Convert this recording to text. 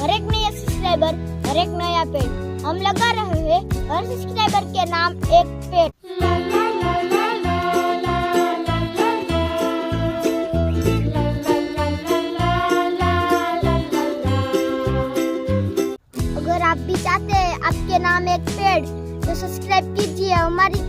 हर एक नया सब्सक्राइबर, हर एक नया पेड़। हम लगा रहे हैं हर सब्सक्राइबर के नाम एक पेड़। अगर आप भी चाहते हैं आपके नाम एक पेड़ तो सब्सक्राइब कीजिए हमारी